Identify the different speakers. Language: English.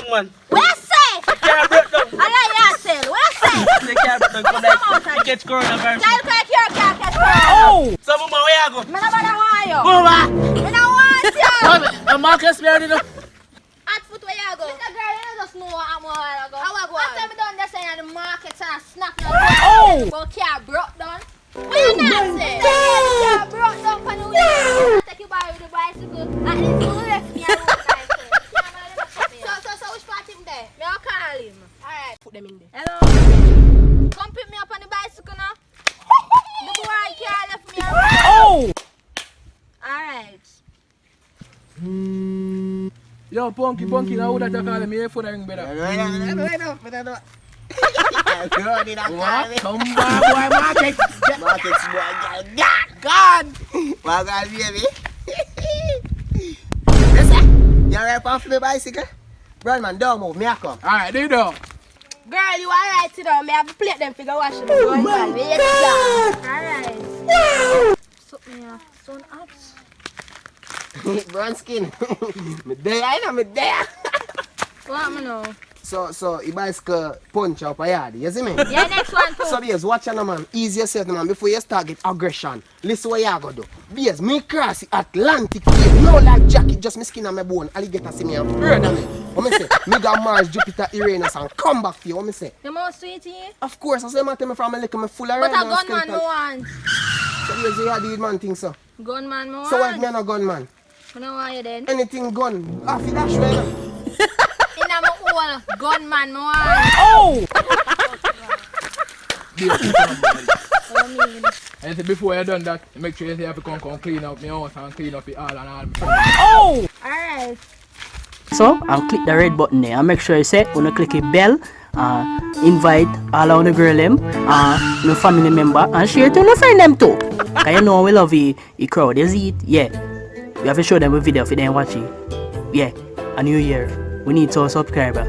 Speaker 1: down, man.
Speaker 2: Where say?
Speaker 1: The car broke down.
Speaker 2: I like that sale. Where say?
Speaker 1: The car broke down. Come back. You catch coronavirus.
Speaker 2: Child crack your car catch fire.
Speaker 3: Oh!
Speaker 1: So, mama, where you go?
Speaker 2: Man, nobody want you.
Speaker 1: Mama!
Speaker 2: Me no want you.
Speaker 1: Marcus, me already know.
Speaker 2: Hot foot where you go? Little girl, you just know what I'm while ago. How I go? After me done this in the market and I snap your
Speaker 3: Oh!
Speaker 2: But car broke down. What you not say? Car broke down for the way. Take you by with the bicycle. At least you left me alone. So which part him there? Me I'll call him. Alright. Put them in there. Hello. Come pick me up on the bicycle now. The boy can't left me alone.
Speaker 3: Oh!
Speaker 2: Alright.
Speaker 3: Yo, Punky, now who that you call me? Your phone ring better. Come back, boy, market.
Speaker 4: Markets boy,
Speaker 3: God!
Speaker 4: what God, baby? Listen, you rap off the bicycle? Brother man, don't move, me I come.
Speaker 3: Alright, there you go.
Speaker 2: Girl, you alright today? Me have to plate them figure wash them. Alright. So me son hot.
Speaker 4: Brown skin. Me there, I know me there.
Speaker 2: What me know?
Speaker 4: So, you bicycle punch up a yard, you see me?
Speaker 2: Yeah, next one too.
Speaker 4: So, Beers, watch out, man. Easy yourself, man, before you start get aggression. Listen what you go do. Beers, me cross the Atlantic Cave. No life jacket, just me skin on my bone. Alligator see me and afraid of me. What me say? Me got Mars, Jupiter, Uranus and come back for you. What me say?
Speaker 2: You more sweetie?
Speaker 4: Of course, I say, man, tell me from a liquor, me full of
Speaker 2: But
Speaker 4: red
Speaker 2: a gunman me want.
Speaker 4: So, Beers, you do man thing, so.
Speaker 2: Gunman me want.
Speaker 4: So, what, me and a gunman?
Speaker 2: I don't want you then.
Speaker 4: Anything gun. Off it, dash way, no?
Speaker 2: In a hole, gunman me want.
Speaker 3: Oh!
Speaker 2: What you mean?
Speaker 3: And say before you done that, make sure you have to come clean up my house and clean up it all and all. Oh!
Speaker 2: Alright.
Speaker 5: So, and click the red button there and make sure you say, you click the bell, invite all of the girl them, your family member, and share it to your friend them too. Cause you know we love the crowd, you see it? Yeah. We have to show them a video if they didn't watch it. Yeah. A new year. We need 2 subscribers.